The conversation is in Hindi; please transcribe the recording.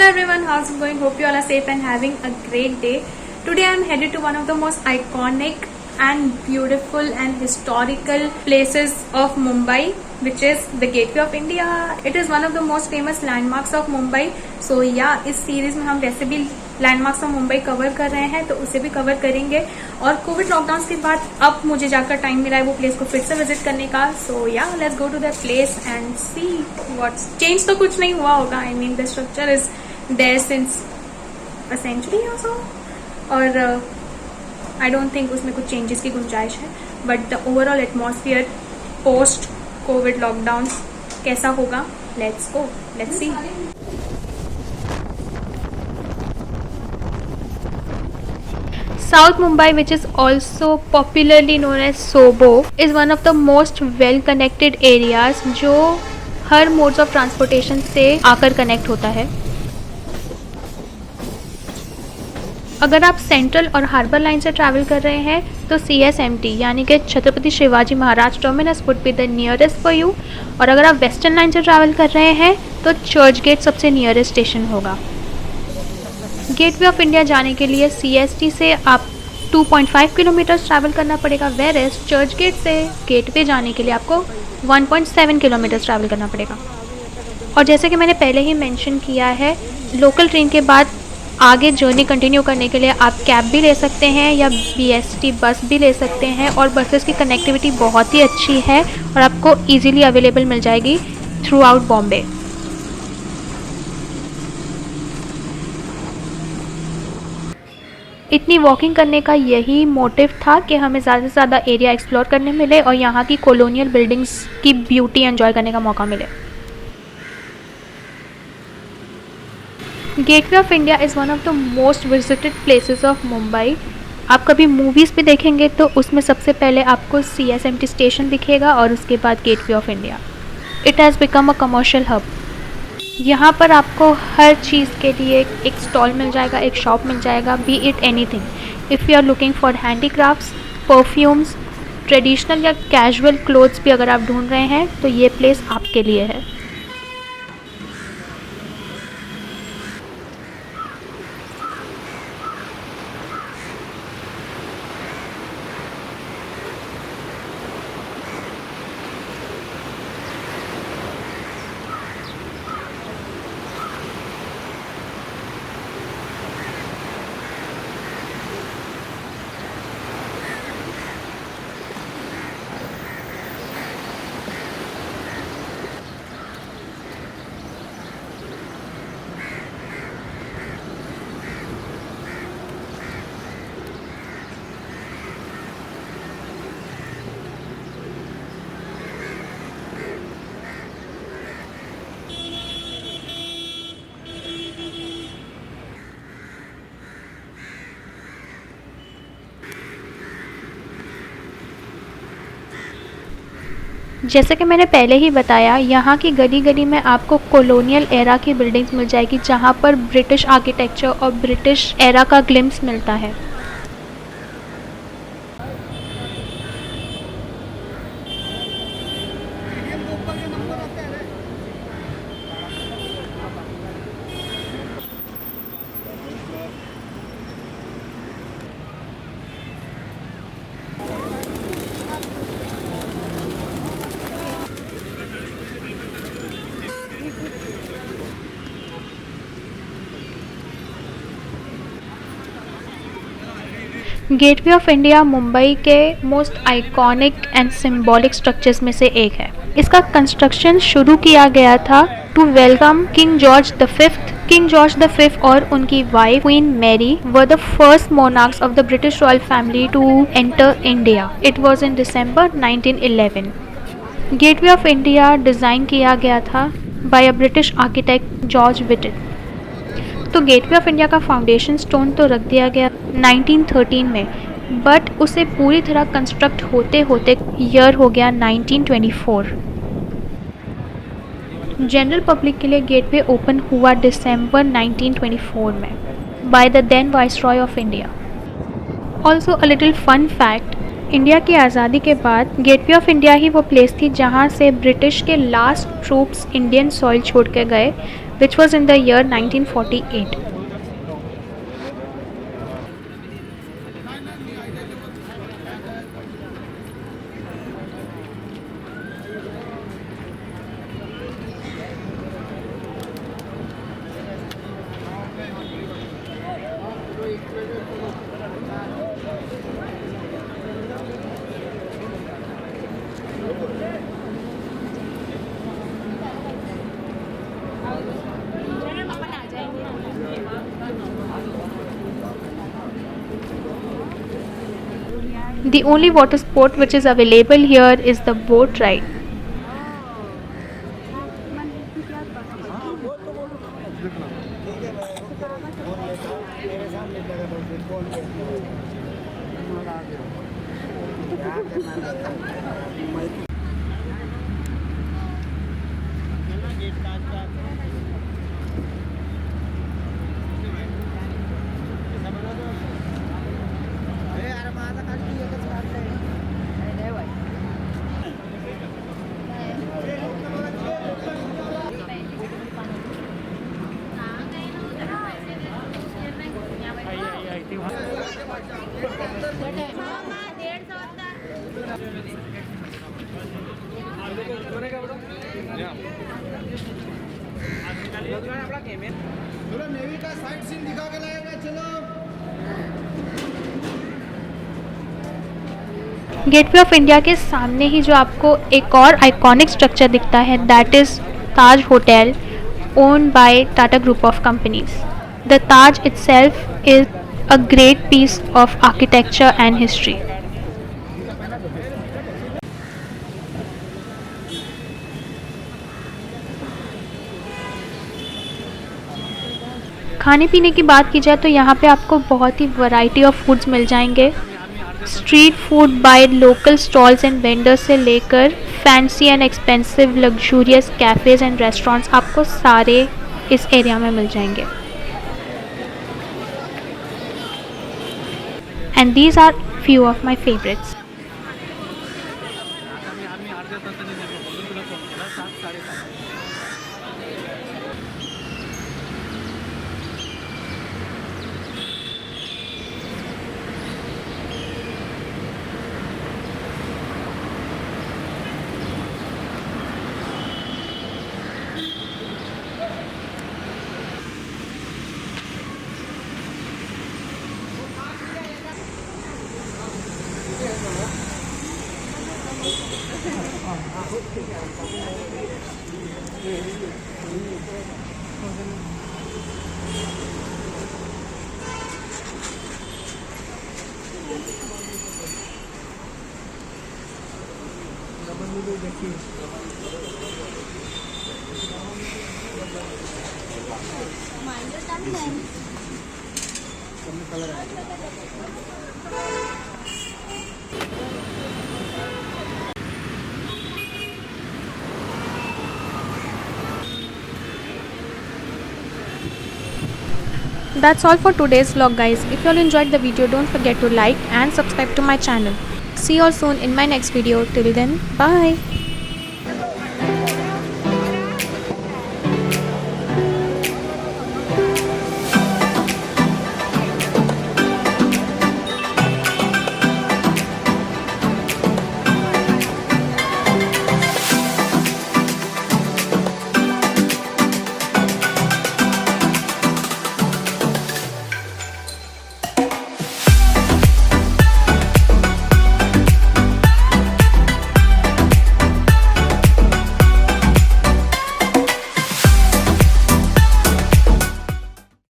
everyone, how's it going? Hope you all are safe and having a great day. Today I am headed to one of the most iconic and beautiful and historical places of Mumbai, which is the Gateway of India. It is one of the most famous landmarks of Mumbai. So yeah, इस सीरीज में हम वैसे भी लैंडमार्क्स ऑफ मुंबई कवर कर रहे हैं, तो उसे भी कवर करेंगे. और कोविड लॉकडाउन के बाद अब मुझे जाकर टाइम मिला है वो प्लेस को फिर से विजिट करने का. सो या let's go to that place and see what's change. तो कुछ नहीं हुआ होगा. I mean the structure is there since a century और सो, और आई डोंट थिंक उसमें कुछ चेंजेस की गुंजाइश है. But the overall atmosphere post Covid lockdown कैसा होगा, let's go, let's see. South Mumbai, which is also popularly known as Sobo, is one of the most well-connected areas जो हर modes of transportation से आकर कनेक्ट होता है. अगर आप सेंट्रल और हार्बर लाइन से ट्रैवल कर रहे हैं तो CSMT यानी कि Chhatrapati Shivaji Maharaj terminus would be the nearest for you. और अगर आप वेस्टर्न लाइन से ट्रैवल कर रहे हैं तो चर्च गेट सबसे नियरेस्ट स्टेशन होगा. गेटवे ऑफ इंडिया जाने के लिए CST से आप 2.5 किलोमीटर ट्रैवल करना पड़ेगा, वेयर एज चर्च गेट से गेटवे जाने के लिए आपको 1.7 किलोमीटर ट्रैवल करना पड़ेगा. और जैसे कि मैंने पहले ही मेंशन किया है, लोकल ट्रेन के बाद आगे जर्नी कंटिन्यू करने के लिए आप कैब भी ले सकते हैं या BST बस भी ले सकते हैं. और बसेस की कनेक्टिविटी बहुत ही अच्छी है और आपको ईजिली अवेलेबल मिल जाएगी थ्रू आउट बॉम्बे. इतनी वॉकिंग करने का यही मोटिव था कि हमें ज़्यादा से ज़्यादा एरिया एक्सप्लोर करने मिले और यहाँ की कॉलोनियल बिल्डिंग्स की ब्यूटी एंजॉय करने का मौका मिले. Gateway of India is one of the most visited places of Mumbai. आप कभी मूवीज़ भी देखेंगे तो उसमें सबसे पहले आपको CSMT स्टेशन दिखेगा और उसके बाद gateway of India. It has become a commercial hub. यहाँ पर आपको हर चीज़ के लिए एक स्टॉल मिल जाएगा, एक शॉप मिल जाएगा, be it anything. If you are looking for handicrafts, perfumes, traditional या कैजुअल क्लोथ्स भी अगर आप ढूंढ रहे हैं तो ये प्लेस आपके लिए है. जैसे कि मैंने पहले ही बताया, यहाँ की गली गली में आपको कॉलोनियल एरा की बिल्डिंग्स मिल जाएगी जहाँ पर ब्रिटिश आर्किटेक्चर और ब्रिटिश एरा का ग्लिम्स मिलता है. गेटवे ऑफ इंडिया मुंबई के most iconic and symbolic structures में से एक है. इसका कंस्ट्रक्शन शुरू किया गया था to welcome King George the fifth. King George the fifth और उनकी wife Queen Mary were the first monarchs of the British royal family to enter India. It was in December 1911. Gateway of India design किया गया था by a British architect George Wittet. तो गेटवे ऑफ इंडिया का फाउंडेशन स्टोन तो रख दिया गया 1913 में, बट उसे पूरी तरह कंस्ट्रक्ट होते होते ईयर हो गया 1924. जनरल पब्लिक के लिए गेटवे ओपन हुआ December 1924 में by the then viceroy of India. Also a little fun fact, India की आज़ादी के बाद गेटवे ऑफ इंडिया ही वो प्लेस थी जहाँ से ब्रिटिश के लास्ट ट्रूप्स इंडियन सॉइल छोड़ के गए which was in the year 1948. The only water sport which is available here is the boat ride. चलो नेवी का साइड सीन दिखा के लाएगा। चलो गेटवे ऑफ इंडिया के सामने ही जो आपको एक और आइकॉनिक स्ट्रक्चर दिखता है, that is Taj hotel, owned by Tata Group of Companies. The Taj itself is a great piece of architecture and history. खाने पीने की बात की जाए तो यहाँ पे आपको बहुत ही वैरायटी ऑफ फूड्स मिल जाएंगे। Street food by local stalls and vendors से लेकर fancy and expensive luxurious cafes and restaurants आपको सारे इस एरिया में मिल जाएंगे। And these are few of my favourites. That's all for today's vlog, guys. If you all enjoyed the video, don't forget to like and subscribe to my channel. See you all soon in my next video. Till then, bye.